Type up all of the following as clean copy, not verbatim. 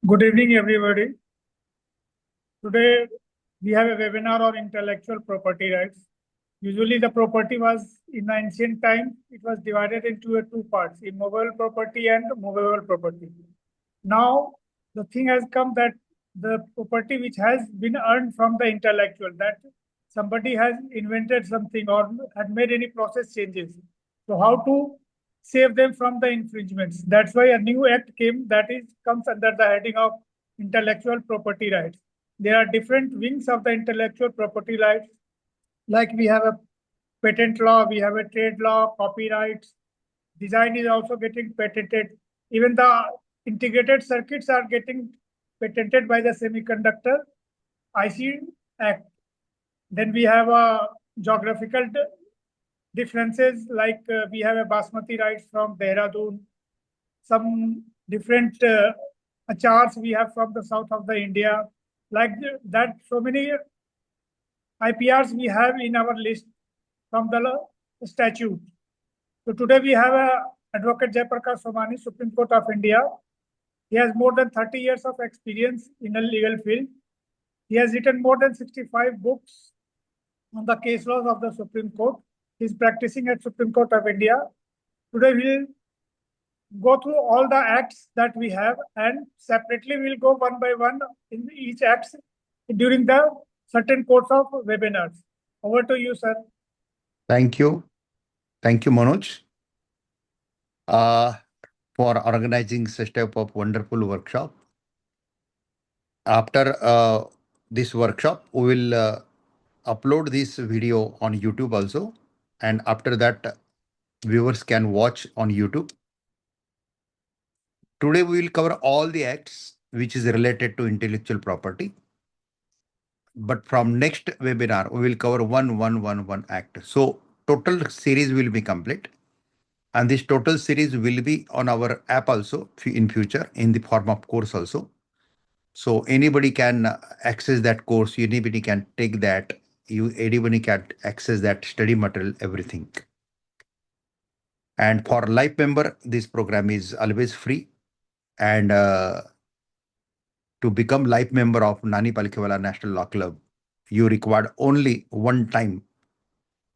Good evening, everybody. Today, we have a webinar on intellectual property rights. Usually, the property was in ancient times, it was divided into two parts, immovable property and movable property. Now, the thing has come that the property which has been earned from the intellectual, that somebody has invented something or had made any process changes. So, how to save them from the infringements? That's why a new act came that is comes under the heading of intellectual property rights. There are different wings of the intellectual property rights. Like we have a patent law, we have a trade law, copyrights. Design is also getting patented. Even the integrated circuits are getting patented by the Semiconductor IC Act. Then we have a geographical differences, like we have a Basmati rights from Dehradun, some different achars we have from the south of the India, like that. So many IPRs we have in our list from the statute. So today we have Advocate Jaiprakash Somani, Supreme Court of India. He has more than 30 years of experience in the legal field. He has written more than 65 books on the case laws of the Supreme Court. He is practicing at Supreme Court of India. Today we'll go through all the acts that we have, and separately we'll go one by one in each act during the certain course of webinars. Over to you, sir. Thank you. Thank you, Manoj, for organizing such type of wonderful workshop. After this workshop, we will upload this video on YouTube also. And after that, viewers can watch on YouTube. Today, we will cover all the acts which is related to intellectual property. But from next webinar, we will cover one act. So total series will be complete. And this total series will be on our app also in future in the form of course also. So anybody can access that course, anybody can take that, anybody can access that study material, everything. And for life member, this program is always free. And to become life member of Nani Palkhiwala National Law Club, you require only one time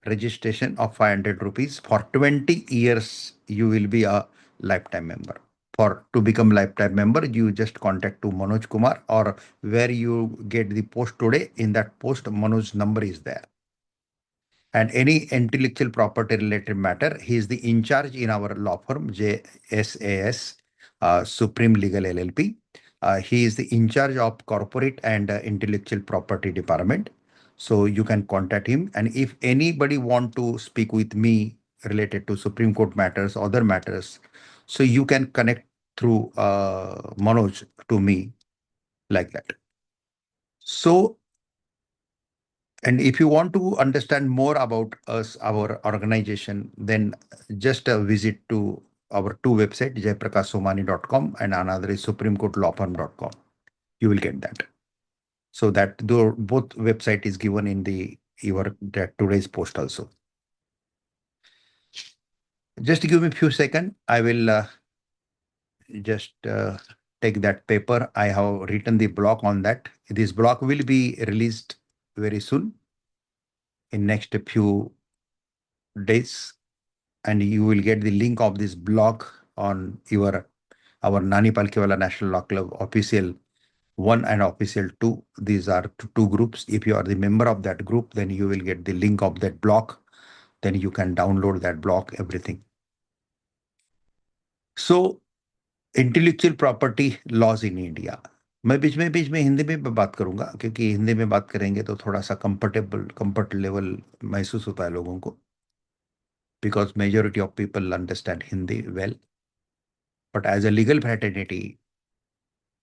registration of 500 rupees. For 20 years, you will be a lifetime member. To become lifetime member, you just contact to Manoj Kumar, or where you get the post today, in that post, Manoj's number is there. And any intellectual property related matter, he is the in charge in our law firm, JSAS, Supreme Legal LLP. He is the in charge of corporate and intellectual property department. So you can contact him. And if anybody want to speak with me related to Supreme Court matters, other matters, so you can connect through Manoj to me like that. So, and if you want to understand more about us, our organization, then just visit to our two websites, jaiprakashsomani.com and another is supremecourtlawfirm.com. You will get that. So that both website is given in today's post also. Just give me a few seconds. I will just take that paper. I have written the blog on that. This blog will be released very soon in next few days. And you will get the link of this blog on our Nani Palkhiwala National Law Club official 1 and official 2. These are two groups. If you are the member of that group, then you will get the link of that blog. Then you can download that blog, everything. So, intellectual property laws in India. मैं बीच में हिंदी में बात करूंगा, क्योंकि हिंदी में बात करेंगे तो थोड़ा सा कंफर्ट लेवल महसूस होता है लोगों को, because majority of people understand Hindi well. But as a legal fraternity,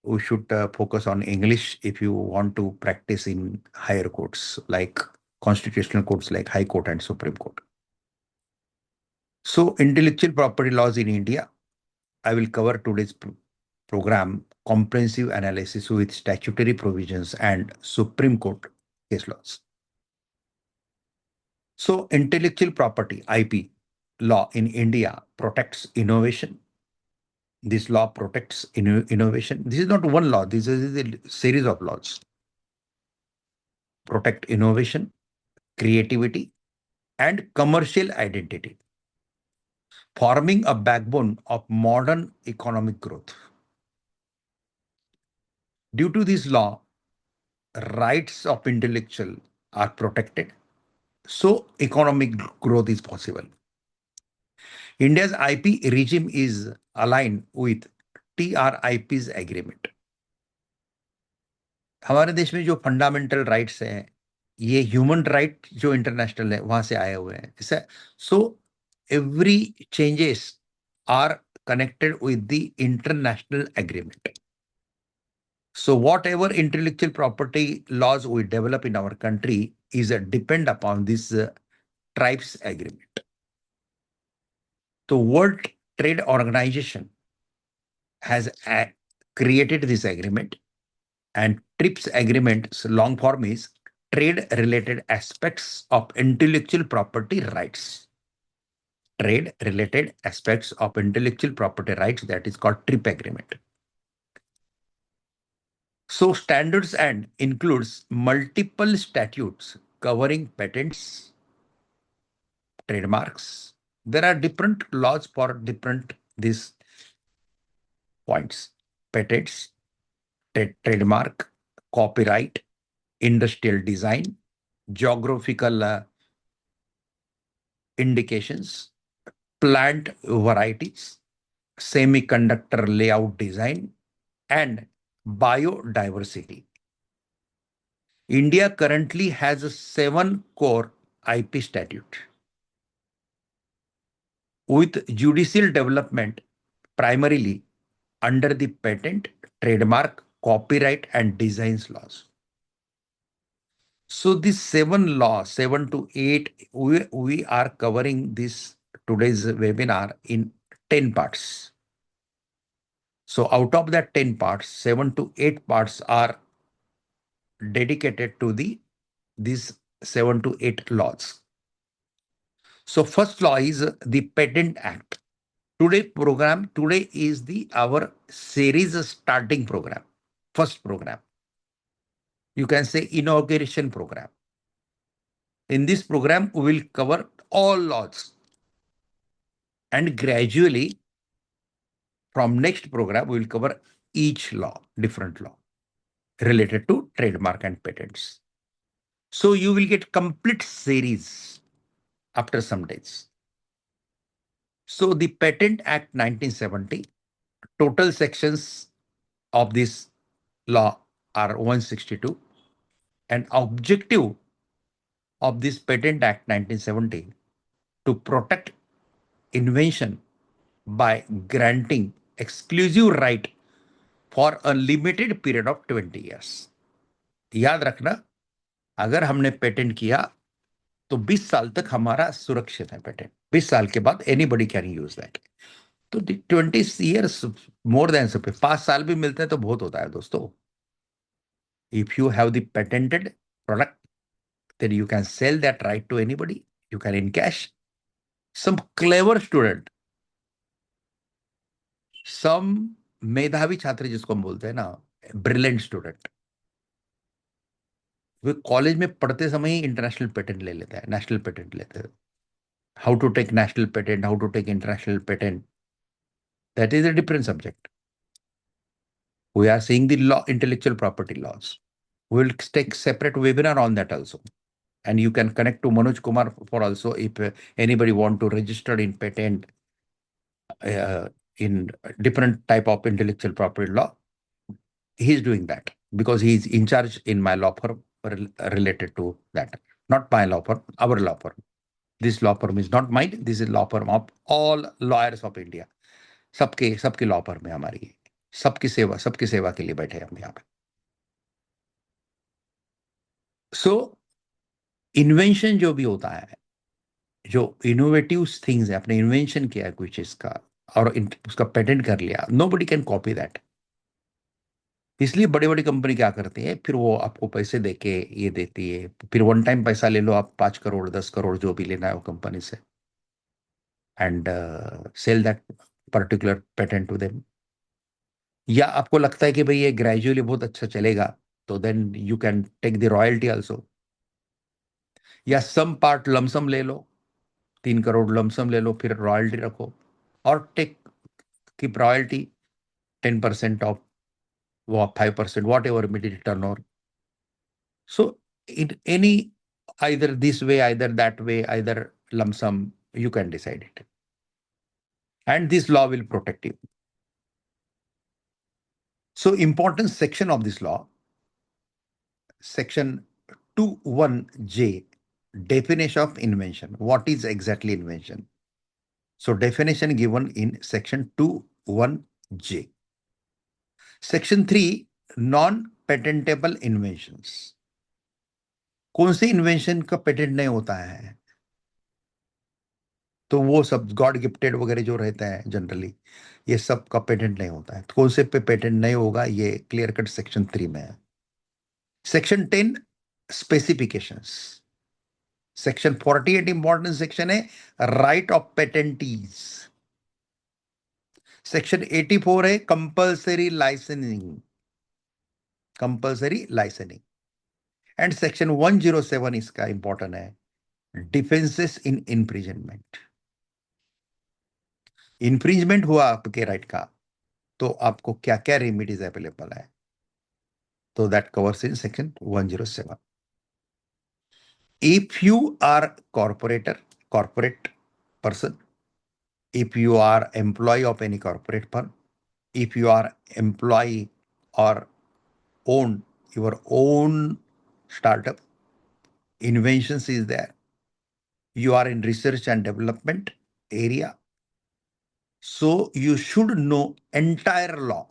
we should focus on English if you want to practice in higher courts, like constitutional courts like High Court and Supreme Court. So, intellectual property laws in India, I will cover today's program comprehensive analysis with statutory provisions and Supreme Court case laws. So, intellectual property, IP, law in India protects innovation, This law protects innovation. This is not one law. This is a series of laws. Protect innovation, creativity, and commercial identity, forming a backbone of modern economic growth. Due to this law, rights of intellectual are protected, so economic growth is possible. India's IP regime is aligned with TRIP's agreement. हमारे देश में जो fundamental rights हैं, ये human right जो international है वहां से आए हुए हैं. So every changes are connected with the international agreement. So whatever intellectual property laws we develop in our country is depend upon this TRIPS agreement. The World Trade Organization has created this agreement, and TRIPS agreement's long form is Trade-Related Aspects of Intellectual Property Rights. Trade-related aspects of intellectual property rights, that is called TRIP agreement. So standards and includes multiple statutes covering patents, trademarks. There are different laws for different these points: patents, trademark, copyright, industrial design, geographical indications, plant varieties, semiconductor layout design, and biodiversity. India currently has 7 core IP statutes, with judicial development primarily under the patent, trademark, copyright, and designs laws. So these 7 laws, 7 to 8, we are covering this today's webinar in 10 parts. So out of that 10 parts, 7 to 8 parts are dedicated to these 7 to 8 laws. So first law is the Patent Act. Today is our series starting program, first program. You can say inauguration program. In this program, we will cover all laws, and gradually from next program, we will cover each law, different law related to trademark and patents. So you will get complete series after some days. So the Patent Act 1970, total sections of this law are 162, and objective of this Patent Act 1970 to protect invention by granting exclusive right for a limited period of 20 years. याद रखना, अगर हमने patent किया तो 20 साल तक हमारा सुरक्षित है पेटेंट. 20 साल के बाद एनीबडी कैन यूज दैट. तो 20 years मोर देन 5 साल भी मिलते हैं तो बहुत होता है दोस्तों. If you have the patented product, then you can sell that right to anybody. You can encash. Some clever student, some मेधावी छात्र जिसको हम बोलते हैं ना, ब्रिलियंट स्टूडेंट, वे कॉलेज में पढ़ते समय ही इंटरनेशनल पेटेंट ले लेते हैं, नेशनल पेटेंट लेते हैं. How to take national patent, how to take international patent, that is a different subject. We are seeing the law, intellectual property laws. We will take separate webinar on that also. And you can connect to Manoj Kumar for also if anybody want to register in patent in different type of intellectual property law. He's doing that because he's in charge in my law firm related to that. Not my law firm, our law firm. This law firm is not mine. This is law firm of all lawyers of India. सबके law firm में हमारी सबकी सेवा के लिए बैठे हम यहाँ पे. सो इन्वेंशन जो भी होता है, जो इनोवेटिव थिंग्स है, आपने इन्वेंशन किया है कोई चीज का और उसका पेटेंट कर लिया, नोबडी कैन कॉपी दैट. इसलिए बड़ी बड़ी कंपनी क्या करती है, फिर वो आपको पैसे देके ये देती है, फिर वन टाइम पैसा ले लो आप, 5 करोड़ 10 करोड़ जो भी लेना है वो कंपनी से, and sell that particular patent to them. या आपको लगता है कि भाई ये ग्रेजुअली बहुत अच्छा चलेगा, तो then you can take the royalty also, या सम पार्ट लमसम ले लो, 3 करोड़ लमसम ले लो, फिर रॉयल्टी रखो, और take keep royalty 10% of 5%, whatever immediate turnover. So in any, either this way, either that way, either lump sum, you can decide it. And this law will protect you. So important section of this law, section 21J, definition of invention. What is exactly invention? So definition given in section 21J. Section 3, non-patentable inventions. कौन से invention का patent नहीं होता है? तो वो सब God gifted वगैरह जो रहता है जनरली, ये सब का पेटेंट नहीं होता है. तो कौन से पे पेटेंट नहीं होगा, ये क्लियर कट सेक्शन 3 में है. Section 10, specifications. Section 48 important section है, राइट ऑफ पेटेंटीज. सेक्शन 84 है compulsory licensing, compulsory licensing. And section 107 इसका इंपॉर्टेंट है, डिफेंसेस इन इन्फ्रिंजमेंट. इन्फ्रिंजमेंट हुआ आपके राइट का, तो आपको क्या क्या रेमेडीज अवेलेबल है, तो that covers in section 107. If you are corporate person, if you are employee of any corporate firm, if you are employee or own your own startup, inventions is there, you are in research and development area, so you should know entire law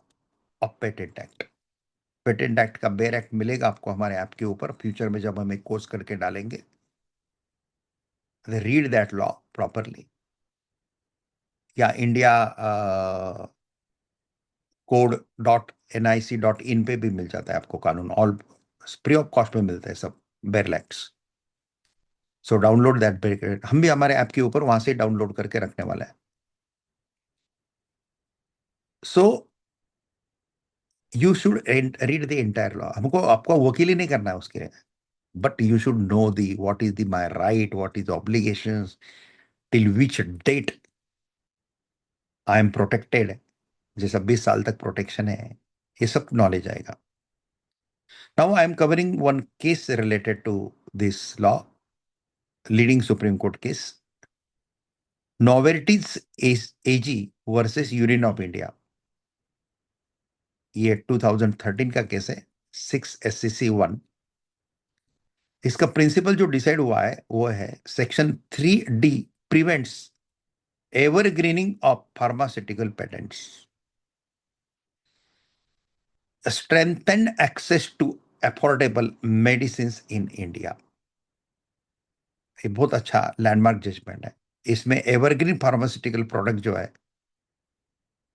of Patent Act. Patent act का bare act मिलेगा आपको हमारे app के ऊपर, future में जब हम एक कोर्स करके डालेंगे. Read that law properly. या इंडिया code.nic.in पे भी मिल जाता है आपको कानून, ऑल फ्री ऑफ कॉस्ट में मिलता है सब bear acts. So download that, हम भी हमारे ऐप के ऊपर वहां से डाउनलोड करके रखने वाला है. So you should read the entire law. हमको आपको वकील ही नहीं करना है उसके, but you should know the what is the my right, what is the obligations, till which date I am protected. जैसा 20 साल तक प्रोटेक्शन है, ये सब नॉलेज आएगा. Now I am covering one case related to this law, leading supreme court case, novelties AG versus Union of India. ये 2013 का case है, 6 SCC 1. इसका प्रिंसिपल जो डिसाइड हुआ है वो है section 3D prevents evergreening of pharmaceutical patents, strengthened access to affordable medicines in India. ये बहुत अच्छा लैंडमार्क जजमेंट है. इसमें एवरग्रीन फार्मास्यूटिकल प्रोडक्ट जो है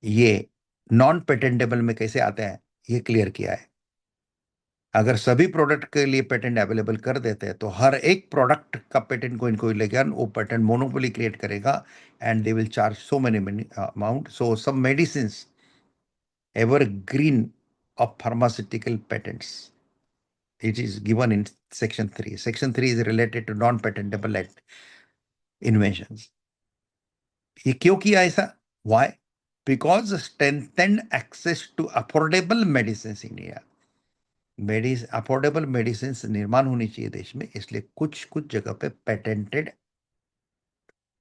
ये नॉन पेटेंटेबल में कैसे आते हैं ये क्लियर किया है. अगर सभी प्रोडक्ट के लिए पेटेंट अवेलेबल कर देते हैं तो हर एक प्रोडक्ट का पेटेंट कोई कोई लेगा, वो पेटेंट मोनोपोली क्रिएट करेगा and they will charge so many amount. So some medicines evergreen of pharmaceutical patents, it is given in section 3. Section 3 is related to non-patentable act inventions. ये क्यों किया ऐसा? Why? Because strengthened access to affordable medicines in India. Affordable medicine निर्माण होनी चाहिए देश में, इसलिए कुछ कुछ जगह पे पेटेंटेड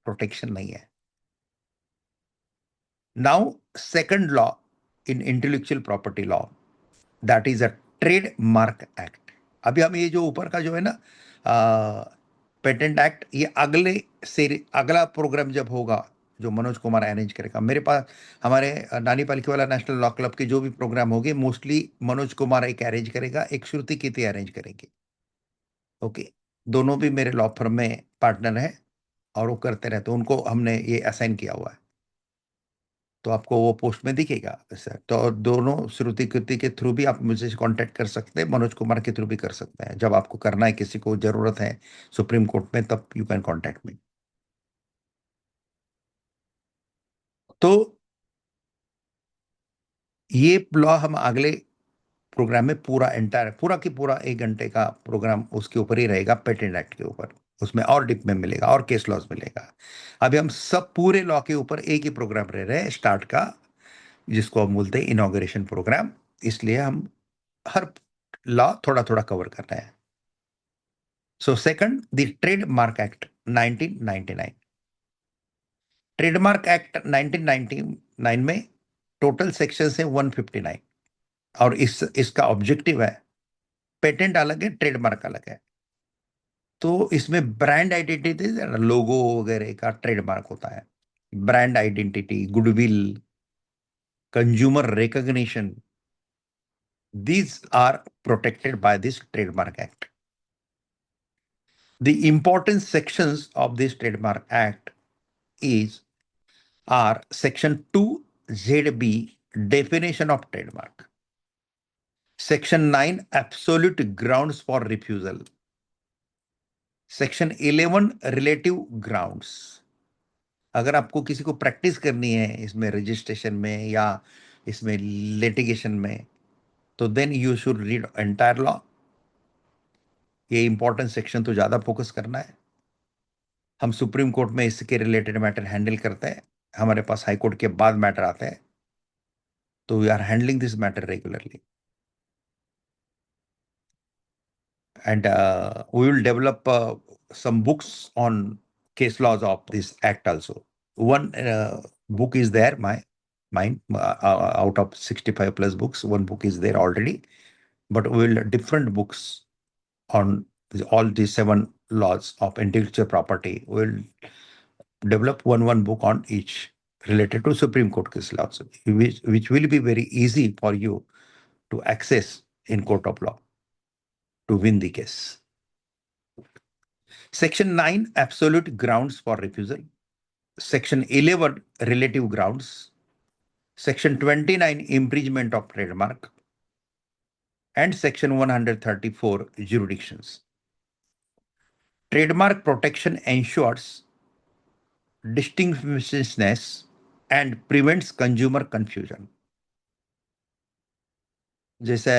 प्रोटेक्शन नहीं है. Now second law in intellectual property law, that is a trademark act. अभी हम ये जो ऊपर का जो है ना पेटेंट एक्ट, ये अगला प्रोग्राम जब होगा जो मनोज कुमार अरेंज करेगा, मेरे पास हमारे नानी पालखीवाला नेशनल लॉ क्लब के जो भी प्रोग्राम होंगे मोस्टली मनोज कुमार एक अरेंज करेगा, एक श्रुति कीर्ति अरेंज करेंगे. ओके, दोनों भी मेरे लॉ फर्म में पार्टनर है और वो करते रहते, उनको हमने ये असाइन किया हुआ है, तो आपको वो पोस्ट में दिखेगा सर. तो दोनों श्रुति कीर्ति के थ्रू भी आप मुझे कांटेक्ट कर सकते हैं, मनोज कुमार के थ्रू भी कर सकते हैं. जब आपको करना है, किसी को जरूरत है सुप्रीम कोर्ट में, तब यू कैन कांटेक्ट मी. तो ये लॉ हम अगले प्रोग्राम में पूरा एंटायर पूरा की पूरा 1 घंटे का प्रोग्राम उसके ऊपर ही रहेगा, पेटेंट एक्ट के ऊपर। उसमें और डिप में मिलेगा और केस लॉज मिलेगा। अभी हम सब पूरे लॉ के ऊपर एक ही प्रोग्राम रह रहे हैं स्टार्ट का, जिसको हम बोलते हैं इनॉग्रेशन प्रोग्राम। इसलिए हम हर लॉ थोड़ा थोड़ा कवर कर रहे हैं। So second, the trademark act 1999। Trademark act 1999 में टोटल सेक्शन है 159, और इसका ऑब्जेक्टिव है, पेटेंट अलग है, ट्रेडमार्क अलग है। तो इसमें ब्रांड आइडेंटिटी, लोगो वगैरह का ट्रेडमार्क होता है। Brand identity, goodwill, consumer recognition, these are protected by this trademark act. The important sections of this trademark act are section 2 ZB, definition of trademark; section 9, absolute grounds for refusal; section 11, relative grounds। अगर आपको किसी को practice करनी है इसमें registration में या इसमें लिटिगेशन में, तो then you should read entire law. ये इंपॉर्टेंट सेक्शन तो ज्यादा फोकस करना है। हम सुप्रीम कोर्ट में इसके रिलेटेड मैटर हैंडल करते हैं, हमारे पास हाई कोर्ट के बाद मैटर आते हैं, तो we are handling this matter regularly. And we will develop some books on case laws of this act also. One book is there, mine, out of 65 plus books, one book is there already, but we will different books on all the 7 laws of intellectual property. We will develop one book on each related to Supreme Court case laws, which will be very easy for you to access in court of law to win the case. Section 9, absolute grounds for refusal; section 11, relative grounds; section 29, infringement of trademark; and section 134, jurisdictions. Trademark protection ensures distinctiveness and prevents consumer confusion. जैसे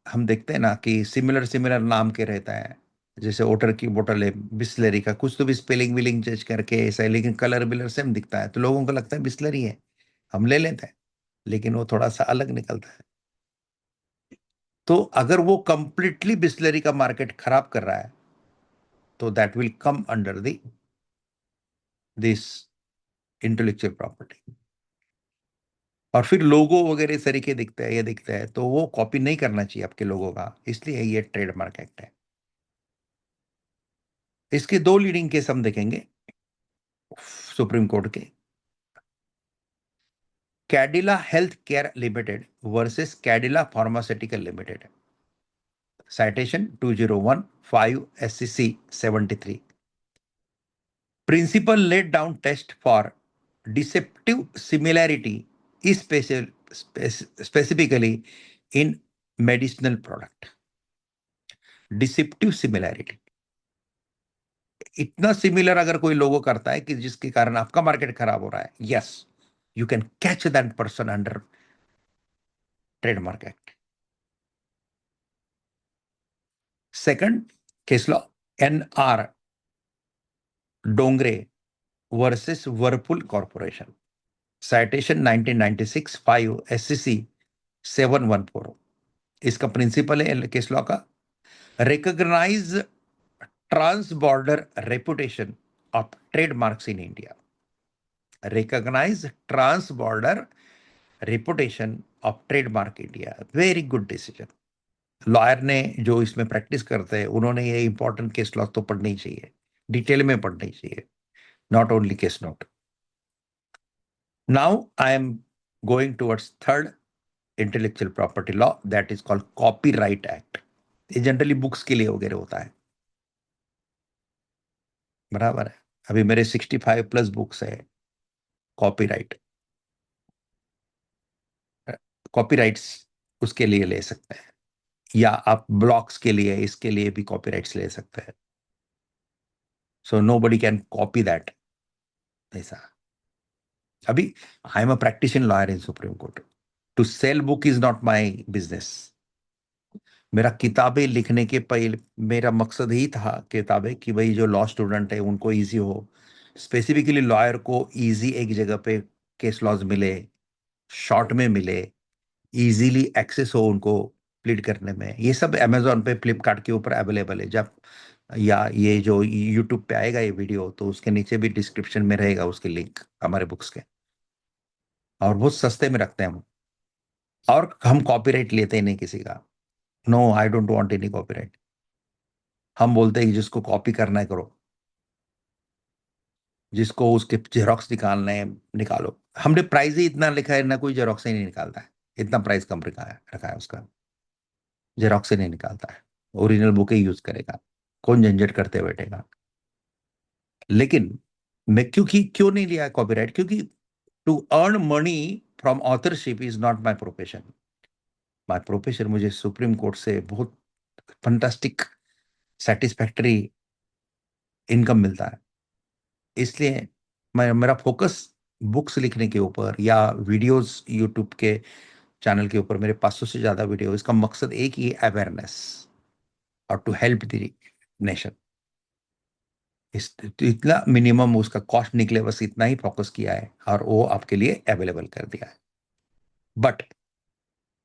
हम देखते हैं ना कि similar similar नाम के रहता है, जैसे वाटर की बोतल है, बिस्लरी का, कुछ तो भी स्पेलिंग विलिंग चेंज करके ऐसा है, लेकिन कलर बिलर सेम दिखता है, तो लोगों को लगता है बिस्लरी है, हम ले लेते हैं, लेकिन वो थोड़ा सा अलग निकलता है। तो अगर वो कंप्लीटली बिस्लरी का मार्केट खराब कर रहा है, तो that will come under this intellectual property. और फिर लोगो वगैरह इस तरीके दिखते हैं, ये दिखता है, तो वो कॉपी नहीं करना चाहिए आपके लोगों का, इसलिए ये ट्रेडमार्क एक्ट है। इसके 2 लीडिंग केस हम देखेंगे सुप्रीम कोर्ट के। Cadila health care limited versus Cadila pharmaceutical limited, citation 2015 SCC 73। Principle laid down test for deceptive similarity is specifically in medicinal product. Deceptive similarity, इतना सिमिलर अगर कोई लोगो करता है कि जिसके कारण आपका मार्केट खराब हो रहा है, yes, you can catch that person under trademark act. Second case law, NR Dongre versus Whirlpool corporation, citation 1996 5 SCC 714। इसका प्रिंसिपल है केस लॉ का, recognise trans border reputation of trademarks in India. Recognise trans border reputation of trademark India, very good decision. Lawyer ने जो इसमें practice करते हैं, उन्होंने ये इंपॉर्टेंट केस लॉ तो पढ़नी चाहिए, डिटेल में पढ़नी चाहिए, not only case note. Now I am going towards third intellectual property law, that is called Copyright Act. ये जनरली बुक्स के लिए वगैरह होता है, बराबर है। अभी मेरे 65 प्लस बुक्स है कॉपीराइट, कॉपीराइट्स उसके लिए ले सकते हैं, या आप ब्लॉग्स के लिए इसके लिए भी कॉपीराइट्स ले सकते हैं। So nobody can copy that, ऐसा। अभी I am a practitioner lawyer in supreme court to sell book is not my business. मेरा किताबें लिखने के पहले मेरा मकसद ही था किताबें कि भाई जो लॉ स्टूडेंट है उनको इजी हो, स्पेसिफिकली लॉयर को इजी एक जगह पे केस लॉज मिले, शॉर्ट में मिले, इजीली एक्सेस हो उनको प्लीड करने में। ये सब अमेजोन पे, फ्लिपकार्ट के ऊपर अवेलेबल है। जब या ये जो यूट्यूब पे आएगा ये वीडियो तो उसके नीचे भी डिस्क्रिप्शन में रहेगा उसके लिंक हमारे बुक्स के, और बहुत सस्ते में रखते हैं हम। और हम कॉपीराइट लेते ही नहीं किसी का। No, I don't want any copyright. हम बोलते हैं कि जिसको कॉपी करना है करो, जिसको उसके जेरोक्स निकालना है निकालो। हमने प्राइस ही इतना लिखा है, ना कोई जेरोक्स ही नहीं निकालता है, इतना प्राइस कम रखा है उसका। जेरोक्स ही नहीं निकालता है, ओरिजिनल बुक ही यूज करेगा। कौन झंझट करते बैठेगा। लेकिन मैं क्यों नहीं लिया कॉपीराइट? क्योंकि to earn money from authorship is not my profession. My profession, मुझे सुप्रीम कोर्ट से बहुत फंटास्टिक सेटिस्फैक्टरी इनकम मिलता है। इसलिए मेरा फोकस बुक्स लिखने के ऊपर या वीडियोस यूट्यूब के चैनल के ऊपर, मेरे 500 से ज्यादा वीडियो, इसका मकसद एक ही, अवेयरनेस और टू हेल्प द नेशन। तो इतना मिनिमम उसका कॉस्ट निकले, बस इतना ही फोकस किया है और वो आपके लिए अवेलेबल कर दिया है। बट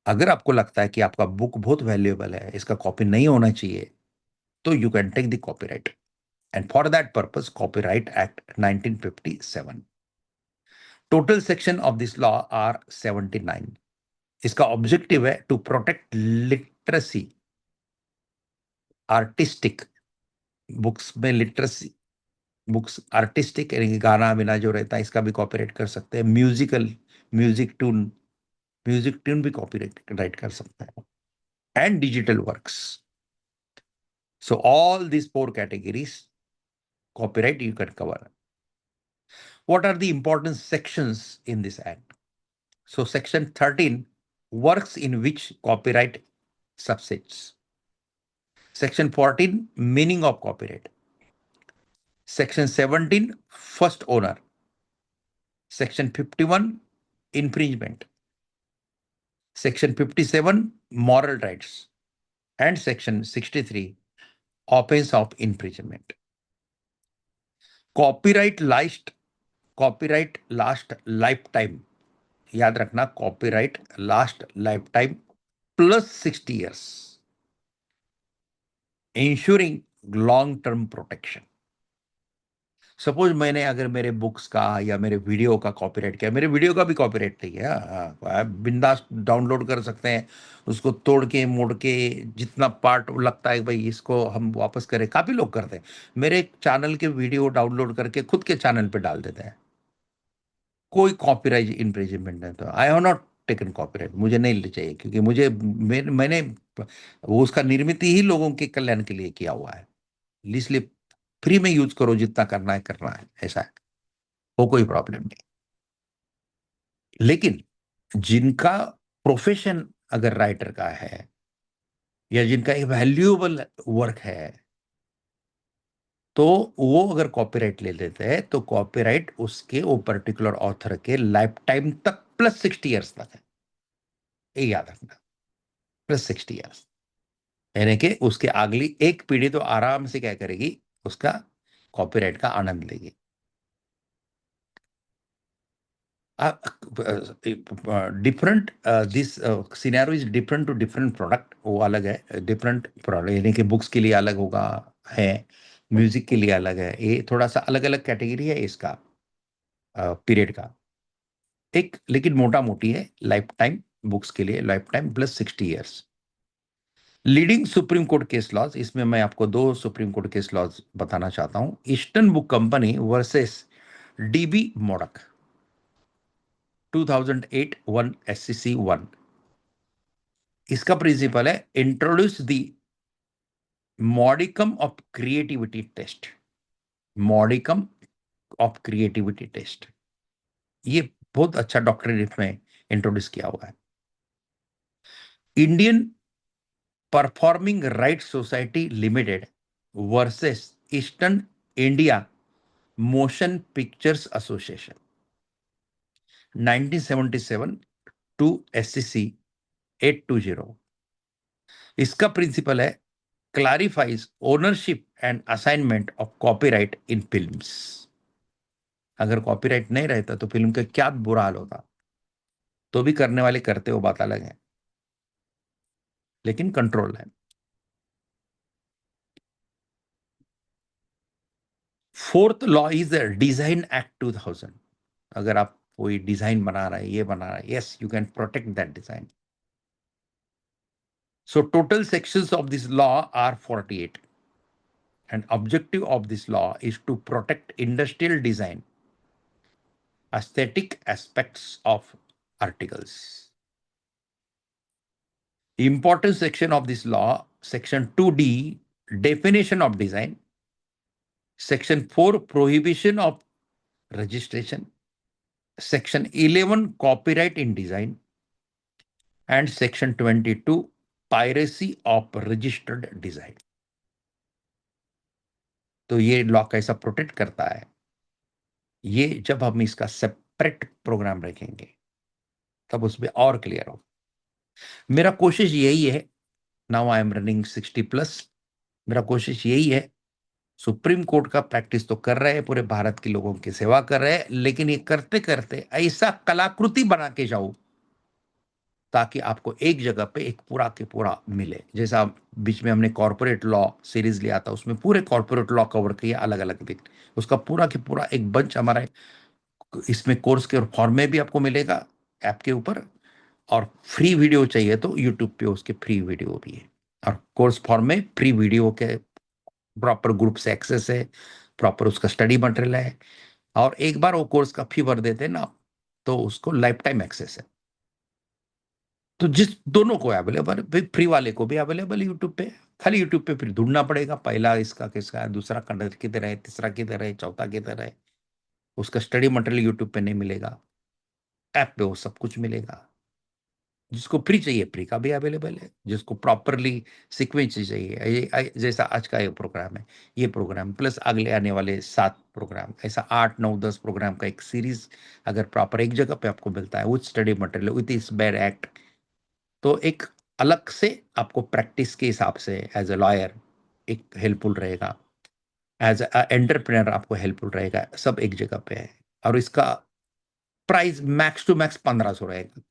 अगर आपको लगता है कि आपका बुक बहुत वैल्यूएबल है, इसका कॉपी नहीं होना चाहिए, तो you can take the copyright. And for that purpose copyright act 1957, total section of this law are 79। इसका ऑब्जेक्टिव है to protect literacy, artistic books में लिटरेसी, बुक्स आर्टिस्टिक यानी गाना बिना जो रहता है इसका भी कॉपीराइट कर सकते हैं। म्यूजिक ट्यून भी कॉपीराइट कर सकते हैं, and digital works. So all these 4 categories copyright you can cover. What are the important sections in this act? So section 13, works in which copyright subsists. Section 14, meaning of copyright. Section 17, first owner. Section 51, infringement. Section 57, moral rights. And section 63, offense of infringement. Copyright last life time, याद रखना, copyright last life time plus 60 years, ensuring long term protection. Suppose मैंने अगर मेरे books का या मेरे video का copyright किया, मेरे वीडियो का भी कॉपीराइट नहीं है, आप बिंदास डाउनलोड कर सकते हैं उसको, तोड़ के मोड़ के जितना पार्ट लगता है भाई इसको हम वापस करें, काफी लोग करते हैं। मेरे चैनल के वीडियो डाउनलोड करके खुद के चैनल पे डाल देते हैं, कोई कॉपीराइट इन्फ्रिंजमेंट नहीं। तो I have not taken copyright, मुझे नहीं चाहिए, क्योंकि मैंने वो उसका निर्मित ही लोगों के कल्याण के लिए किया हुआ है। इसलिए फ्री में यूज करो, जितना करना है ऐसा है, वो कोई प्रॉब्लम नहीं। लेकिन जिनका प्रोफेशन अगर राइटर का है या जिनका एक वैल्यूएबल वर्क है, तो वो अगर कॉपीराइट ले लेते हैं तो कॉपीराइट उसके वो पर्टिकुलर ऑथर के लाइफ टाइम तक प्लस 60 years तक है, ये याद रखना, प्लस 60 years। यानी कि उसके अगली एक पीढ़ी तो आराम से क्या करेगी, उसका कॉपीराइट का आनंद लेगी। Different this scenario is different to different product, वो अलग है, डिफरेंट प्रोडक्ट यानी कि बुक्स के लिए अलग होगा है, म्यूजिक के लिए अलग है, ये थोड़ा सा अलग अलग कैटेगरी है इसका पीरियड का। एक लेकिन मोटा मोटी है, लाइफ टाइम बुक्स के लिए lifetime plus 60 years। Leading supreme court case laws, इसमें मैं आपको 2 सुप्रीम कोर्ट केस लॉज बताना चाहता हूं। Eastern book company versus DB Modak 2008 1 SCC 1। इसका प्रिंसिपल है introduce the modicum of creativity test. Modicum of creativity test, ये बहुत अच्छा डॉक्टरेट इसमें इंट्रोड्यूस किया हुआ है। Indian performing right society limited versus eastern India motion pictures association 1977 two SCC 820। इसका प्रिंसिपल है clarifies ownership and assignment of copyright in films. अगर कॉपीराइट नहीं रहता तो फिल्म का क्या बुरा हाल होता। तो भी करने वाले करते, वो बात अलग है, लेकिन कंट्रोल है। Fourth law is design act 2000। अगर आप कोई डिजाइन बना रहे हैं, ये बना रहे हैं, yes you can protect that design. So total sections of this law are 48, and objective of this law is to protect industrial design, aesthetic aspects of articles. Important section of this law, section 2D, definition of design, section 4, prohibition of registration, section 11, copyright in design, and section 22, piracy of registered design. तो ये law कैसा protect करता है, ये जब हम इसका separate programme रखेंगे तब उसमें और क्लियर हो। मेरा कोशिश यही है, नाउ आई एम रनिंग 60+। मेरा कोशिश यही है, सुप्रीम कोर्ट का प्रैक्टिस तो कर रहे हैं, पूरे भारत के लोगों की सेवा कर रहे हैं, लेकिन ये करते करते ऐसा कलाकृति बना के जाओ ताकि आपको एक जगह पे एक पूरा के पूरा मिले। जैसा बीच में हमने कॉर्पोरेट लॉ सीरीज लिया था, उसमें पूरे कॉर्पोरेट लॉ कवर किया अलग अलग दिन, उसका पूरा के पूरा एक बंच हमारा इसमें कोर्स के फॉर्म में भी आपको मिलेगा ऐप के ऊपर, और फ्री वीडियो चाहिए तो यूट्यूब पे उसके फ्री वीडियो भी है, और कोर्स फॉर्म में फ्री वीडियो के प्रॉपर ग्रुप से एक्सेस है, प्रॉपर उसका स्टडी मटेरियल है, और एक बार वो कोर्स का फी भर देते हैं ना तो उसको लाइफ टाइम एक्सेस है। तो जिस दोनों को अवेलेबल, फ्री वाले को भी अवेलेबल यूट्यूब पे, खाली यूट्यूब पे फिर ढूंढना पड़ेगा पहला इसका किसका है, दूसरा कंडक्ट किधर है, तीसरा किधर है, चौथा किधर है। उसका स्टडी मटेरियल यूट्यूब पे नहीं मिलेगा, ऐप पे वो सब कुछ मिलेगा। जिसको फ्री चाहिए फ्री का भी अवेलेबल है, जिसको प्रॉपरली सीक्वेंस चाहिए, जैसा आज का ये प्रोग्राम है, ये प्रोग्राम प्लस अगले आने वाले 7 प्रोग्राम, ऐसा 8 9 10 प्रोग्राम का एक सीरीज अगर प्रॉपर एक जगह पे आपको मिलता है विथ स्टडी मटेरियल विथ इस बेड एक्ट, तो एक अलग से आपको प्रैक्टिस के हिसाब से एज ए लॉयर एक हेल्पफुल रहेगा, एज एंटरप्रेन्योर आपको हेल्पफुल रहेगा, सब एक जगह पे है। और इसका प्राइस मैक्स टू मैक्स 1500 रहेगा,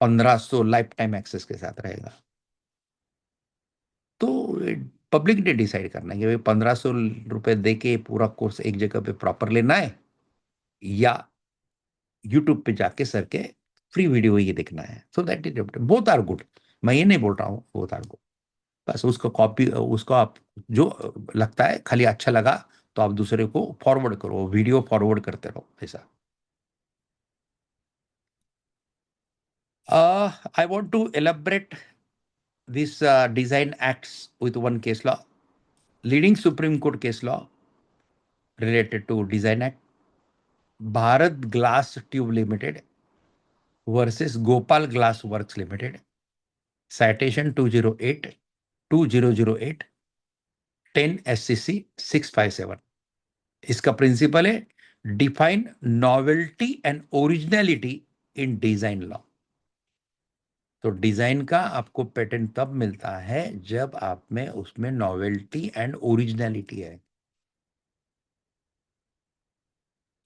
1500 लाइफ टाइम एक्सेस के साथ रहेगा। तो पब्लिक ने डिसाइड करना है कि भाई 1500 रुपए दे के पूरा कोर्स एक जगह पे प्रॉपर लेना है, या यूट्यूब पे जाके सर के फ्री वीडियो ये देखना है। So that is both are good, मैं ये नहीं बोल रहा हूँ बोथ आर गुड, बस उसको कॉपी, उसको आप जो लगता है खाली अच्छा लगा तो आप दूसरे को फॉरवर्ड करो, वीडियो फॉरवर्ड करते रहो ऐसा। I want to elaborate this design acts with one case law. Leading Supreme Court case law related to Design Act, Bharat Glass Tube Limited versus Gopal Glass Works Limited, citation 208 2008 10 SCC 657। इसका principle है define novelty and originality in design law. तो design का आपको patent तब मिलता है जब आप में उसमें नॉवेल्टी एंड ओरिजिनलिटी है।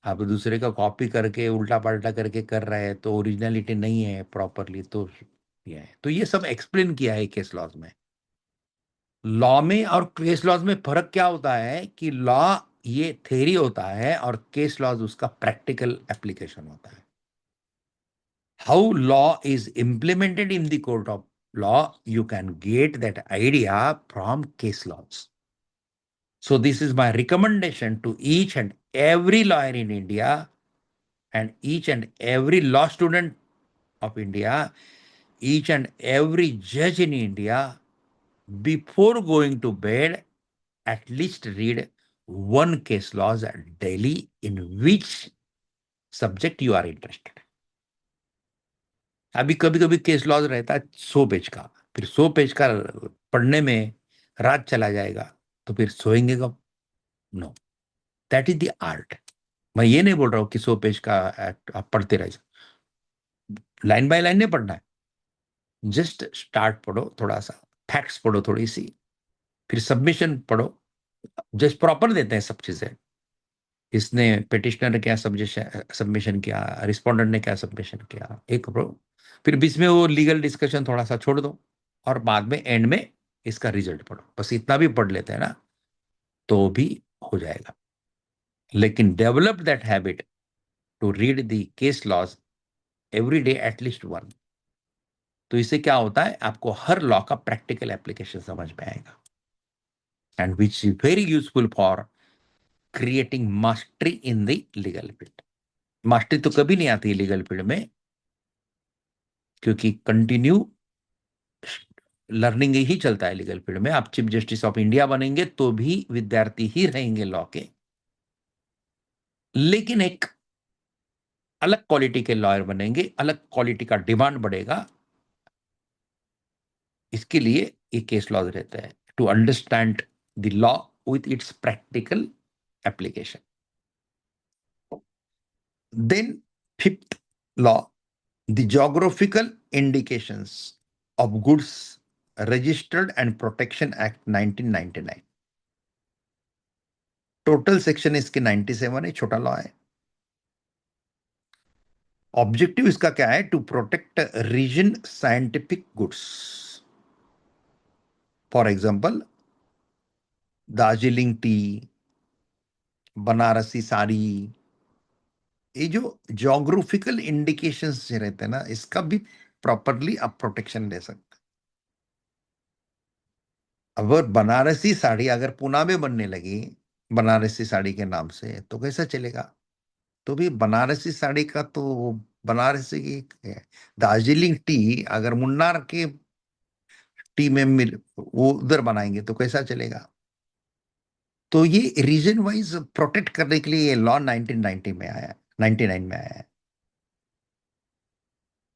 आप दूसरे का कॉपी करके उल्टा पलटा करके कर रहे हैं तो ओरिजिनलिटी नहीं है प्रॉपरली, तो ये है। तो ये सब एक्सप्लेन किया है केस लॉज में। लॉ में और केस लॉज में फर्क क्या होता है कि लॉ ये थ्योरी होता है और केस लॉज उसका प्रैक्टिकल एप्लीकेशन होता है। How law is implemented in the court of law, you can get that idea from case laws. So this is my recommendation to each and every lawyer in India and each and every law student of India, each and every judge in India, before going to bed, at least read one case laws daily in which subject you are interested. अभी कभी कभी case laws रहता है 100 page का, फिर 100 page का पढ़ने में रात चला जाएगा, तो फिर सोएंगे कब? No, that is the art. मैं ये नहीं बोल रहा हूँ कि 100 पेज का आप पढ़ते रह, लाइन बाय लाइन नहीं पढ़ना है, जस्ट स्टार्ट पढ़ो, थोड़ा सा फैक्ट्स पढ़ो थोड़ी सी, फिर सबमिशन पढ़ो, जस्ट प्रॉपर देते हैं सब चीजें। इसने पिटिशनर ने क्या सबमिशन किया, रिस्पोंडेंट ने क्या सबमिशन किया, एक पढ़ो, फिर बीच में वो लीगल डिस्कशन थोड़ा सा छोड़ दो, और बाद में एंड में इसका रिजल्ट पढ़ो। बस इतना भी पढ़ लेते हैं ना तो भी हो जाएगा। लेकिन develop that habit to read the case laws every day at least one. तो इससे क्या होता है, आपको हर लॉ का प्रैक्टिकल एप्लीकेशन समझ में आएगा, and which is very useful for creating mastery in the legal field. Mastery तो कभी नहीं आती लीगल फील्ड में, क्योंकि कंटिन्यू लर्निंग ही चलता है लीगल फील्ड में। आप चीफ जस्टिस ऑफ इंडिया बनेंगे तो भी विद्यार्थी ही रहेंगे लॉ के, लेकिन एक अलग क्वालिटी के लॉयर बनेंगे, अलग क्वालिटी का डिमांड बढ़ेगा। इसके लिए ये केस लॉज रहता है, to understand the law with its practical application. Then fifth law, the geographical indications of goods registered and protection act 1999। Total section इसके 97 है, छोटा लॉ है। ऑब्जेक्टिव इसका क्या है, to protect region scientific goods. For example Darjeeling tea, Banarasi sari, ये जो geographical indications रहते हैं ना, इसका भी प्रॉपरली आप प्रोटेक्शन ले सकते हैं। अगर बनारसी साड़ी अगर पुणे में बनने लगी बनारसी साड़ी के नाम से तो कैसा चलेगा? तो भी बनारसी साड़ी का तो बनारसी की है। दार्जिलिंग टी अगर मुन्नार के टी में मिल वो उधर बनाएंगे तो कैसा चलेगा? तो ये रीजन वाइज प्रोटेक्ट करने के लिए ये लॉ 1990 में आया, 99 में आया है।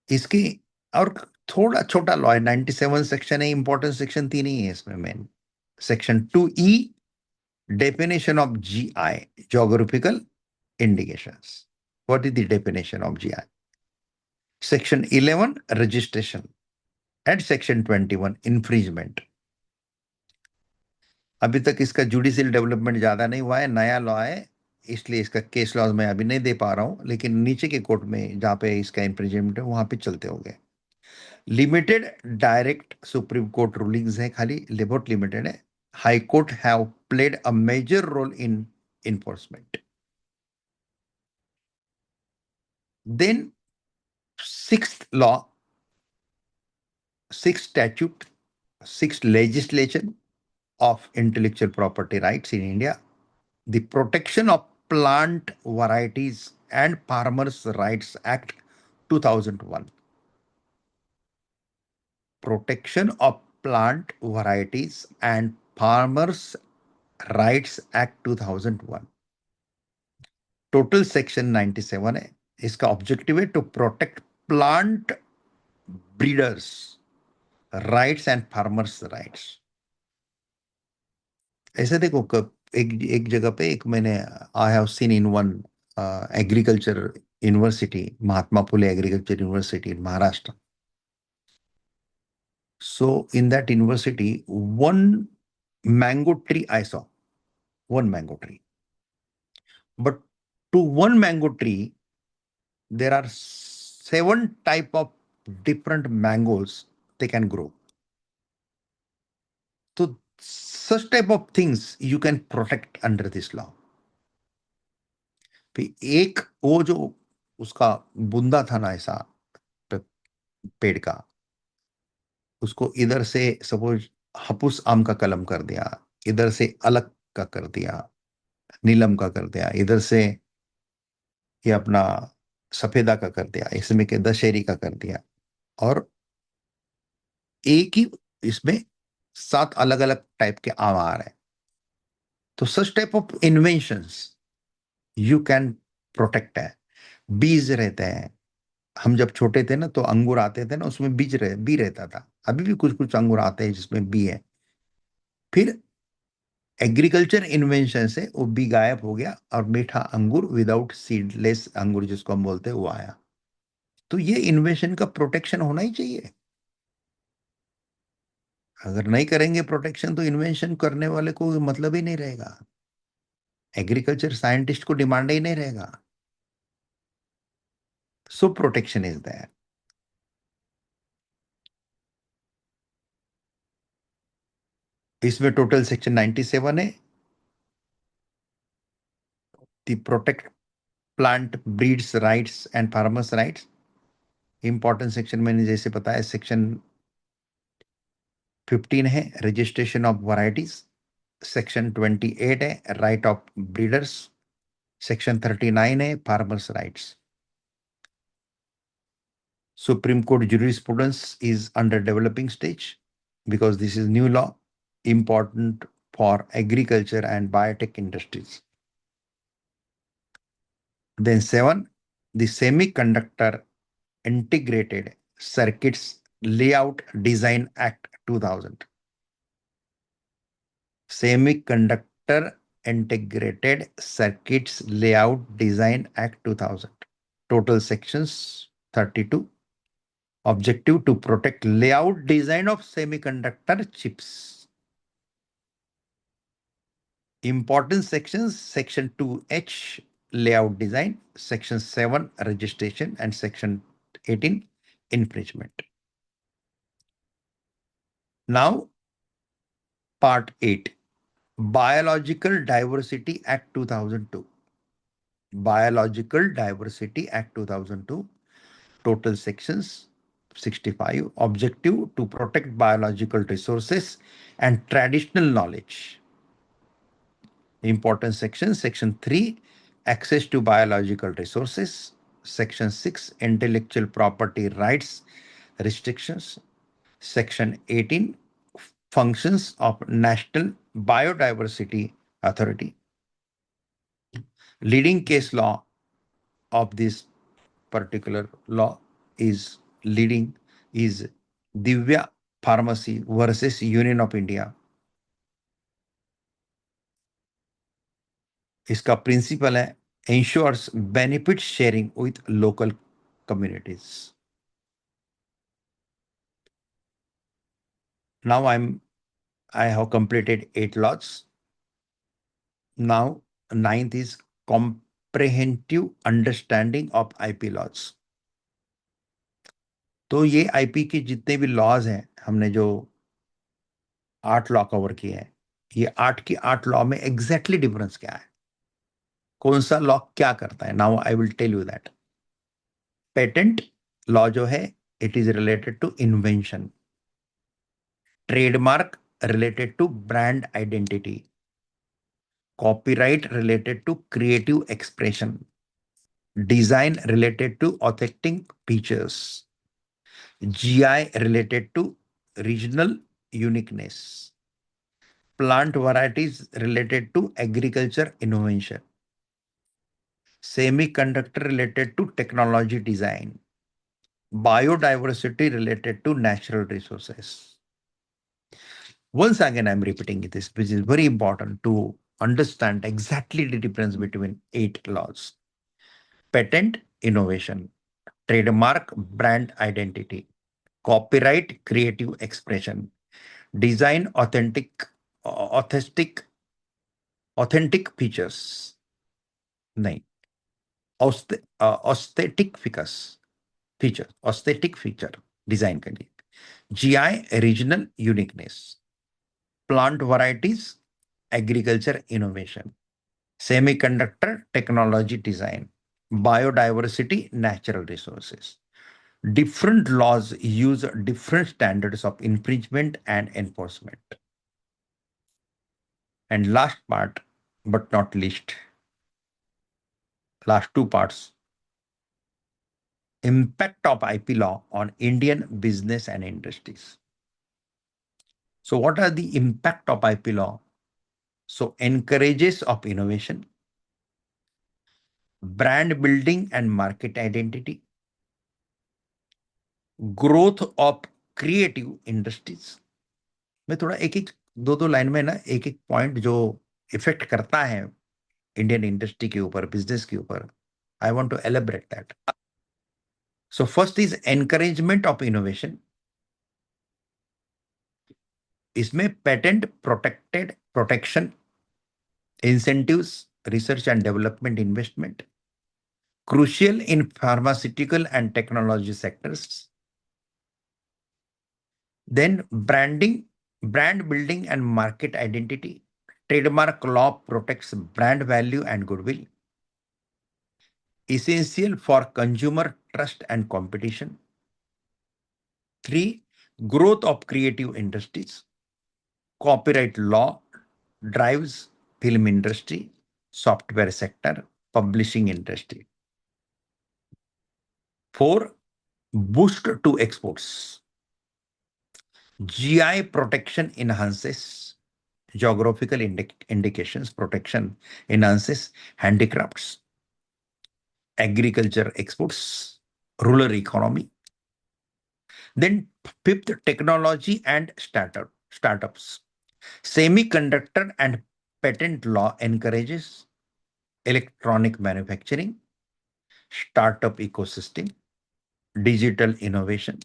इसकी और थोड़ा छोटा लॉ है, 97 सेक्शन है, इंपॉर्टेंट सेक्शन 3 ही है इसमें। Main section 2E, definition of GI, geographical indications. What is the definition of GI? Section 11, registration, and Section 21, infringement. अभी तक इसका जुडिशियल डेवलपमेंट ज्यादा नहीं हुआ है, नया लॉ है, इसलिए इसका केस लॉज मैं अभी नहीं दे पा रहा हूं, लेकिन नीचे के कोर्ट में जहां पे इसका इन्फ्रिंजमेंट है वहां पे चलते हो गए। Limited direct supreme court rulings है, खाली बहुत लिमिटेड है। High court have played a major role in enforcement. Then sixth law, sixth statute, sixth legislation of intellectual property rights in India, the Protection of Plant Varieties and Farmers' Rights Act 2001. Protection of Plant Varieties and Farmers' Rights Act 2001. Total section 97 है। इसका objective है to protect plant breeders rights and farmers rights. ऐसे देखो कब एक जगह पे एक मैंने I have seen in one agriculture university, Mahatma Phule agriculture university in Maharashtra. So in that university, one mango tree I saw, one mango tree. But to one mango tree, there are 7 type of different mangoes they can grow. So such type of things you can protect under this law. एक वो जो उसका बुंदा था ना ऐसा पेड़ का, उसको इधर से सपोज हापुस आम का कलम कर दिया, इधर से अलग का कर दिया, नीलम का कर दिया, इधर से ये अपना सफेदा का कर दिया, इसमें के दशहरी का कर दिया, और एक ही इसमें 7 अलग अलग टाइप के आम आ रहे हैं। तो such type of inventions you can protect है। बीज रहते हैं, हम जब छोटे थे ना तो अंगूर आते थे ना, उसमें बी रहता था। अभी भी कुछ कुछ अंगूर आते हैं जिसमें बी है। फिर एग्रीकल्चर इन्वेंशन से वो बी गायब हो गया और मीठा अंगूर विदाउट सीडलेस अंगूर जिसको हम बोलते हैं वो आया। तो ये इन्वेंशन का प्रोटेक्शन होना ही चाहिए। अगर नहीं करेंगे प्रोटेक्शन तो इन्वेंशन करने वाले को मतलब ही नहीं रहेगा, एग्रीकल्चर साइंटिस्ट को डिमांड ही नहीं रहेगा। सो प्रोटेक्शन इज देयर। इसमें टोटल सेक्शन 97 है। The protect plant breeds rights and farmers rights. Important section मैंने जैसे बताया, सेक्शन 15 है रजिस्ट्रेशन ऑफ वैरायटीज, सेक्शन 28 है राइट ऑफ ब्रीडर्स, सेक्शन 39 है farmers rights. Supreme Court jurisprudence is under developing stage because this is new law, important for agriculture and biotech industries. Then 7, the Semiconductor Integrated Circuits Layout Design Act 2000. Semiconductor Integrated Circuits Layout Design Act 2000. Total sections 32. Objective to protect layout design of semiconductor chips. Important sections, section 2H layout design, section 7 registration, and section 18 infringement. Now part 8, Biological Diversity Act 2002. Biological Diversity Act 2002. Total sections 65. Objective to protect biological resources and traditional knowledge. Important sections, section 3, access to biological resources, section 6, intellectual property rights restrictions, section 18, functions of National Biodiversity Authority. Leading case law of this particular law is Divya Pharmacy versus Union of India. इसका principle है ensures benefit sharing with local communities. Now I have completed 8 laws. Now 9th is comprehensive understanding of IP laws. तो ये IP के जितने भी laws हैं, हमने जो 8 लॉ कवर किए हैं, ये 8 की 8 लॉ में एग्जैक्टली डिफरेंस क्या है, कौन सा लॉ क्या करता है। Now I will tell you that. Patent law जो है, it is related to invention. Trademark related to brand identity, copyright related to creative expression, design related to authentic features, GI related to regional uniqueness, plant varieties related to agriculture innovation, semiconductor related to technology design, biodiversity related to natural resources. Once again, I'm repeating this, which is very important to understand exactly the difference between 8 laws. Patent, innovation. Trademark, brand identity. Copyright, creative expression. Design, authentic features. नहीं, aesthetic feature design के लिए. GI, regional uniqueness. Plant varieties, agriculture innovation, semiconductor technology design, biodiversity, natural resources. Different laws use different standards of infringement and enforcement. And last part, but not least, last 2 parts, impact of IP law on Indian business and industries. So what are the impact of IP law? So encourages of innovation, brand building and market identity, growth of creative industries. मैं थोड़ा एक एक 2 line में ना एक एक point जो effect करता है इंडियन इंडस्ट्री के ऊपर, बिजनेस के ऊपर, I want to elaborate that. So first is encouragement of innovation. इसमें patent protection, incentives, research and development investment, crucial in pharmaceutical and technology sectors. Then brand building and market identity. Trademark law protects brand value and goodwill. Essential for consumer trust and competition. 3. Growth of creative industries. Copyright law drives film industry, software sector, publishing industry. 4. Boost to exports. GI protection enhances geographical indications protection, enhances handicrafts, agriculture exports, rural economy. Then fifth, technology and startups. Semiconductor and patent law encourages electronic manufacturing, startup ecosystem, digital innovation.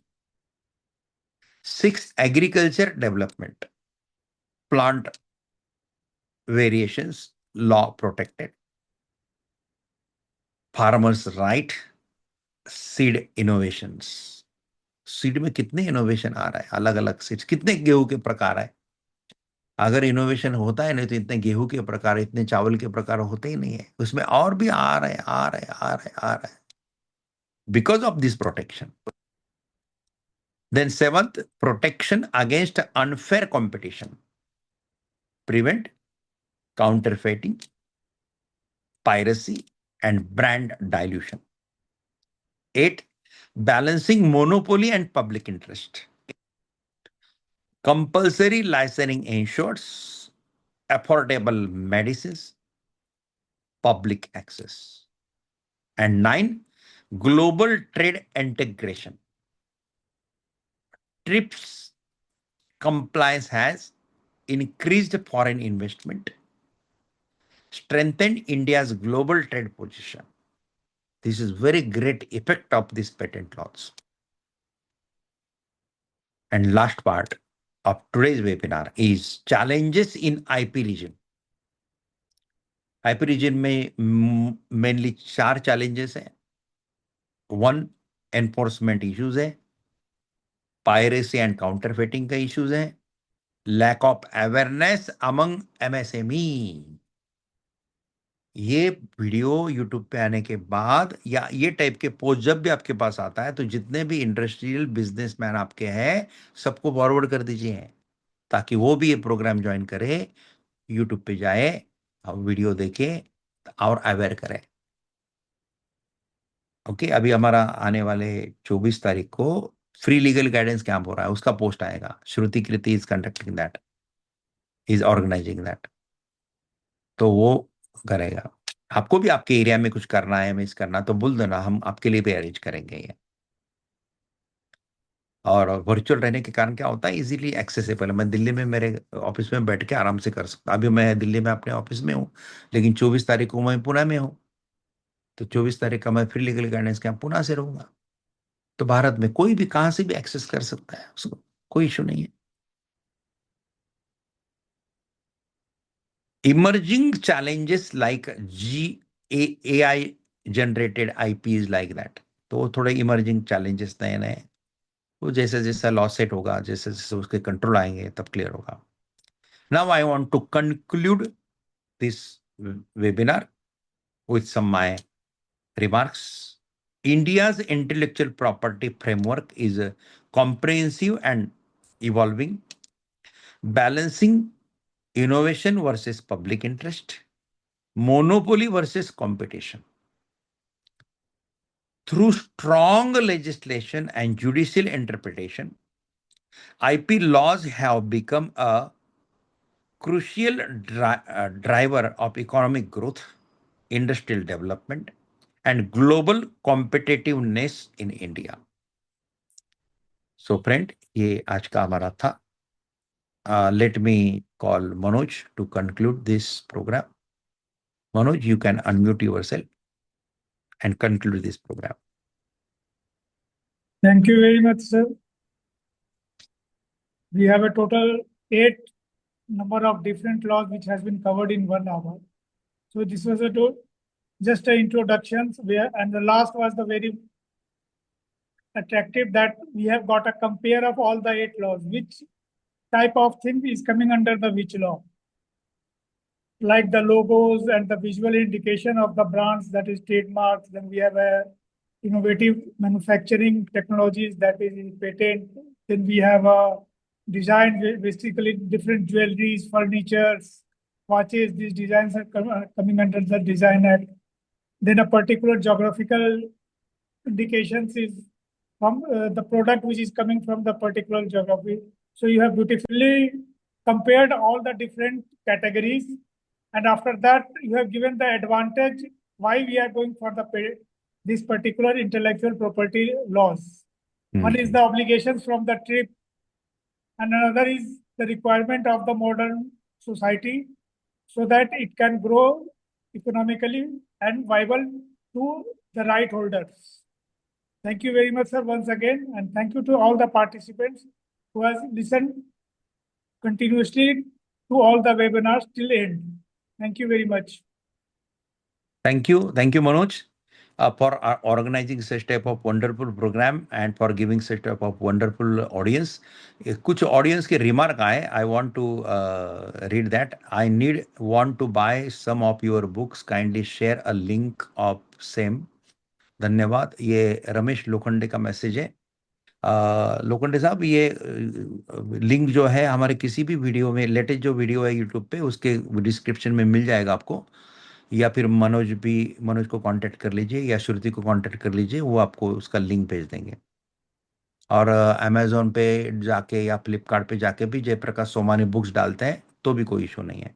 6, agriculture development. Plant variations, law protected. Farmers' right, seed innovations. Seed में कितने innovation आ रहा है, अलग अलग seeds, कितने गेहूं के प्रकार है. अगर इनोवेशन होता है नहीं तो इतने गेहूं के प्रकार, इतने चावल के प्रकार होते ही नहीं है. उसमें और भी आ रहे हैं because of this protection. Then 7th, protection against unfair competition. Prevent counterfeiting, piracy and brand dilution. 8, balancing monopoly and public interest. Compulsory licensing ensures affordable medicines, public access. And 9, global trade integration. TRIPS compliance has increased foreign investment, strengthened India's global trade position. This is very great effect of these patent laws. And last part of today's webinar is challenges in IP region. IP region में mainly 4 challenges हैं. 1, enforcement issues है, piracy and counterfeiting का issues है, lack of awareness among MSME. ये video YouTube पे आने के बाद या ये टाइप के पोस्ट जब भी आपके पास आता है तो जितने भी इंडस्ट्रियल बिजनेसमैन आपके हैं सबको फॉरवर्ड कर दीजिए ताकि वो भी ये प्रोग्राम ज्वाइन करे, YouTube पे जाए और वीडियो देखे और अवेयर करे. ओके, अभी हमारा आने वाले 24 तारीख को फ्री लीगल गाइडेंस कैंप हो रहा है, उसका पोस्ट आएगा. Shruti Kriti is conducting that, is organizing that. तो वो करेगा. आपको भी आपके एरिया में कुछ करना है, मिस करना तो बोल देना, हम आपके लिए भी अरेंज करेंगे ये. और वर्चुअल रहने के कारण क्या होता है, इजीली एक्सेसिबल. मैं दिल्ली में मेरे ऑफिस में बैठ के आराम से कर सकता. अभी मैं दिल्ली में अपने ऑफिस में हूँ, लेकिन 24 तारीख को मैं पुणे में हूँ. तो 24 तारीख का मैं free legal guidance camp Pune से रहूंगा. तो भारत में कोई भी कहां से भी एक्सेस कर सकता है उसको, कोई इशू नहीं है. Emerging challenges like AI generated IPs like that. तो वो थोड़े इमर्जिंग चैलेंजेस नए नए, वो जैसे जैसा लॉ सेट होगा, जैसे जैसे उसके कंट्रोल आएंगे तब क्लियर होगा. Now I want to conclude this webinar with some my remarks. India's intellectual property framework is comprehensive and evolving, balancing innovation versus public interest, monopoly versus competition. Through strong legislation and judicial interpretation, IP laws have become a crucial driver of economic growth, industrial development, and global competitiveness in India. So friend, ये आज का हमारा था. Let me call Manoj to conclude this program. Manoj, you can unmute yourself and conclude this program. Thank you very much, sir. We have a total 8 number of different laws which has been covered in 1 hour. So this was just an introduction, and the last was the very attractive, that we have got a compare of all the 8 laws, which type of thing is coming under the which law, like the logos and the visual indication of the brands, that is trademarks. Then we have a innovative manufacturing technologies, that is in patent. Then we have a design, basically different jewelries, furnitures, watches. These designs are coming under the Design Act. Then a particular geographical indications is from the product which is coming from the particular geography. So you have beautifully compared all the different categories, and after that you have given the advantage why we are going for this particular intellectual property laws. One is the obligations from the trip, and another is the requirement of the modern society, so that it can grow economically and viable to the right holders. Thank you very much, sir, once again, and thank you to all the participants who has listened continuously to all the webinars till end. Thank you very much. Thank you, Manoj, for organizing such type of wonderful program and for giving such type of wonderful audience. कुछ audience के remark आए. I want to read that. I want to buy some of your books. Kindly share a link of same. धन्यवाद. ये रमेश लोखंडे का message है. लोखंडे साहब, ये link जो है हमारे किसी भी वीडियो में, लेटेस्ट जो वीडियो है यूट्यूब पे, उसके डिस्क्रिप्शन में मिल जाएगा आपको, या फिर मनोज को कांटेक्ट कर लीजिए या श्रुति को कांटेक्ट कर लीजिए, वो आपको उसका लिंक भेज देंगे. और अमेजोन पे जाके या फ्लिपकार्ट पे जाके भी जयप्रकाश सोमानी बुक्स डालते हैं तो भी कोई इशू नहीं है.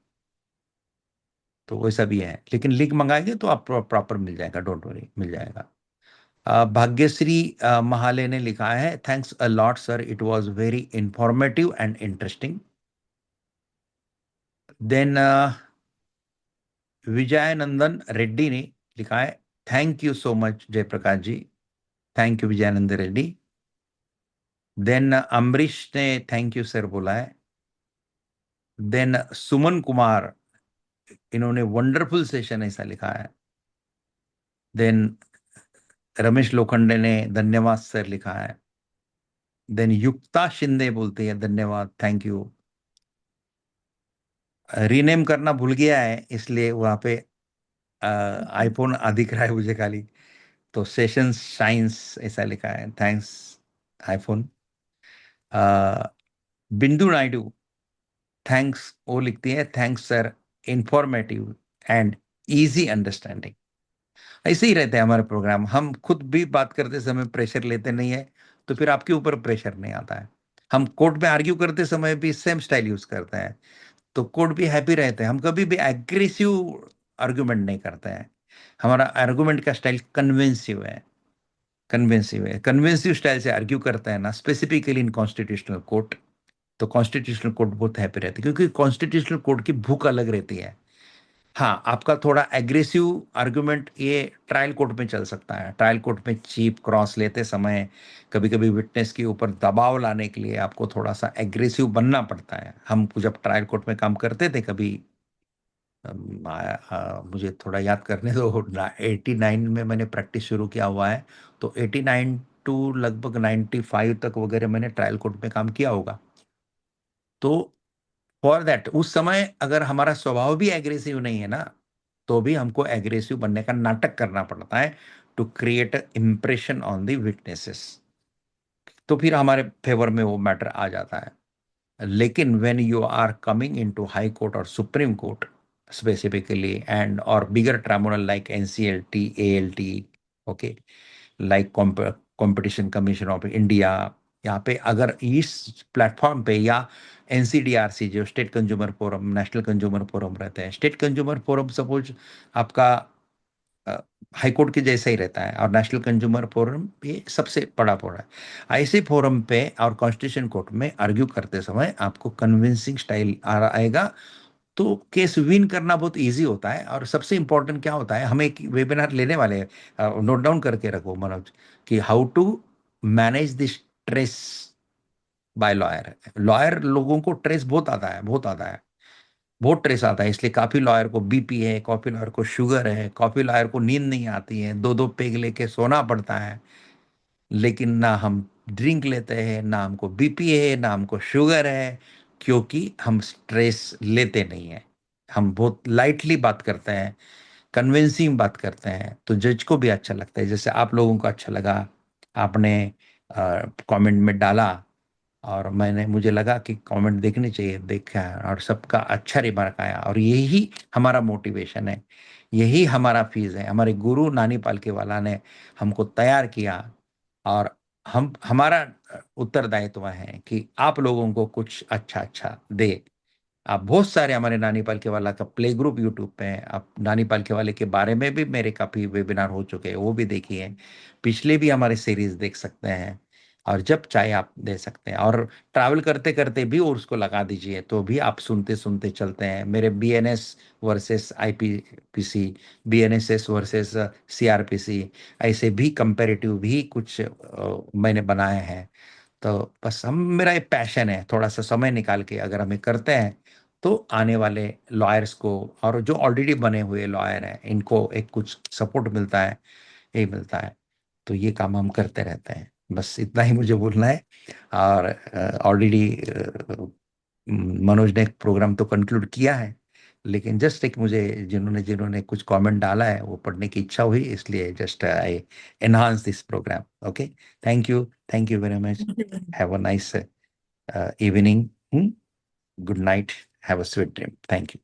तो वैसा भी है, लेकिन लिंक मंगाएंगे तो आप प्रॉपर मिल जाएगा, डोंट वरी, मिल जाएगा. भाग्यश्री महाले ने लिखा है, thanks a lot sir, it was very informative and interesting. Then Vijayanandan Reddy ने लिखा है, thank you so much Jayaprakash ji. Thank you Vijayanandan Reddy. Then Amrish ने थैंक यू सर बोला है. देन सुमन कुमार, इन्होंने वंडरफुल सेशन ऐसा लिखा है. देन रमेश लोखंडे ने धन्यवाद सर लिखा है. देन युक्ता शिंदे बोलते हैं धन्यवाद, थैंक यू. रीनेम करना भूल गया है, इसलिए वहां पे आईफोन दिख रहा है मुझे खाली, तो सेशन साइंस ऐसा लिखा है, थैंक्स आईफोन. बिंदु नायडू, थैंक्स, वो लिखती है, thanks sir, informative and easy understanding. ऐसे ही रहते हैं हमारे प्रोग्राम. हम खुद भी बात करते समय प्रेशर लेते नहीं है, तो फिर आपके ऊपर प्रेशर नहीं आता है. हम कोर्ट में आर्ग्यू करते समय भी सेम स्टाइल यूज करते हैं, तो कोर्ट भी हैप्पी रहते हैं. हम कभी भी एग्रेसिव आर्गुमेंट नहीं करते हैं. हमारा आर्गुमेंट का स्टाइल कन्विंसिव है. कन्विंसिव स्टाइल से आर्ग्यू करते हैं ना, स्पेसिफिकली इन कॉन्स्टिट्यूशनल कोर्ट, तो कॉन्स्टिट्यूशनल कोर्ट बहुत हैप्पी रहती है, क्योंकि कॉन्स्टिट्यूशनल कोर्ट की भूख अलग रहती है. हाँ, आपका थोड़ा एग्रेसिव आर्गुमेंट ये ट्रायल कोर्ट में चल सकता है. ट्रायल कोर्ट में चीप क्रॉस लेते समय कभी कभी विटनेस के ऊपर दबाव लाने के लिए आपको थोड़ा सा एग्रेसिव बनना पड़ता है. हम जब ट्रायल कोर्ट में काम करते थे, कभी मुझे थोड़ा याद करने दो, 89 में मैंने प्रैक्टिस शुरू किया हुआ है, तो 89 टू लगभग 95 तक वगैरह मैंने ट्रायल कोर्ट में काम किया होगा. तो फॉर दैट, उस समय अगर हमारा स्वभाव भी एग्रेसिव नहीं है ना, तो भी हमको एग्रेसिव बनने का नाटक करना पड़ता है to create impression on the witnesses. तो फिर हमारे फेवर में वो मैटर आ जाता है. लेकिन when you are coming into high court और supreme court specifically, and or bigger tribunal like NCLT, ALT, okay, like competition commission of India, यहाँ पे अगर इस प्लेटफॉर्म पे, या NCDRC जो state consumer forum, national consumer forum रहते हैं, स्टेट कंज्यूमर फोरम सपोज आपका हाई कोर्ट के जैसा ही रहता है, और नेशनल कंज्यूमर फोरम ये सबसे बड़ा फोरम है. ऐसे फोरम पे और कॉन्स्टिट्यूशन कोर्ट में आर्ग्यू करते समय आपको कन्विंसिंग स्टाइल आएगा, तो केस विन करना बहुत इजी होता है. और सबसे इंपॉर्टेंट क्या होता है, हम एक वेबिनार लेने वाले हैं, नोट डाउन करके रखो मनोज, कि how to manage the stress by lawyer. Lawyer लोगों को स्ट्रेस बहुत आता है, बहुत आता है, बहुत स्ट्रेस आता है। इसलिए काफी लॉयर को बीपी है, काफी लॉयर को शुगर है, काफी लॉयर को नींद नहीं आती है, दो दो पेग लेके सोना पड़ता है। लेकिन ना हम ड्रिंक लेते हैं, ना हमको बीपी है, ना हमको शुगर है, क्योंकि हम स्ट्रेस लेते नहीं है। हम बहुत लाइटली बात करते हैं, कन्विंसिंग बात करते हैं, तो जज को भी अच्छा लगता है। जैसे आप लोगों को अच्छा लगा, आपने कमेंट में डाला, और मुझे लगा कि कमेंट देखने चाहिए, देखा, और सबका अच्छा रिमार्क आया। और यही हमारा मोटिवेशन है, यही हमारा फीस है। हमारे गुरु नानी पालकीवाला ने हमको तैयार किया, और हम हमारा उत्तरदायित्व है कि आप लोगों को कुछ अच्छा अच्छा दे। आप बहुत सारे हमारे नानी पालकीवाला का प्ले ग्रुप यूट्यूब पे है, आप नानी पालकीवाले के बारे में भी मेरे काफी वेबिनार हो चुके हैं, वो भी देखिए। पिछले भी हमारे सीरीज देख सकते हैं, और जब चाहे आप दे सकते हैं। और ट्रैवल करते करते भी और उसको लगा दीजिए, तो भी आप सुनते सुनते चलते हैं। मेरे BNS versus IPC, BNSS versus CrPC, ऐसे भी कंपैरेटिव भी कुछ मैंने बनाए हैं। तो बस हम, मेरा एक पैशन है, थोड़ा सा समय निकाल के अगर हमें करते हैं, तो आने वाले लॉयर्स को, और जो ऑलरेडी बने हुए लॉयर हैं, इनको एक कुछ सपोर्ट मिलता है, यही मिलता है। तो ये काम हम करते रहते हैं। बस इतना ही मुझे बोलना है। और ऑलरेडी मनोज ने प्रोग्राम तो कंक्लूड किया है, लेकिन जस्ट एक मुझे, जिन्होंने जिन्होंने कुछ कमेंट डाला है, वो पढ़ने की इच्छा हुई, इसलिए just I enhance this program. Okay, thank you very much. Have a nice evening. Good night. Have a sweet dream. Thank you.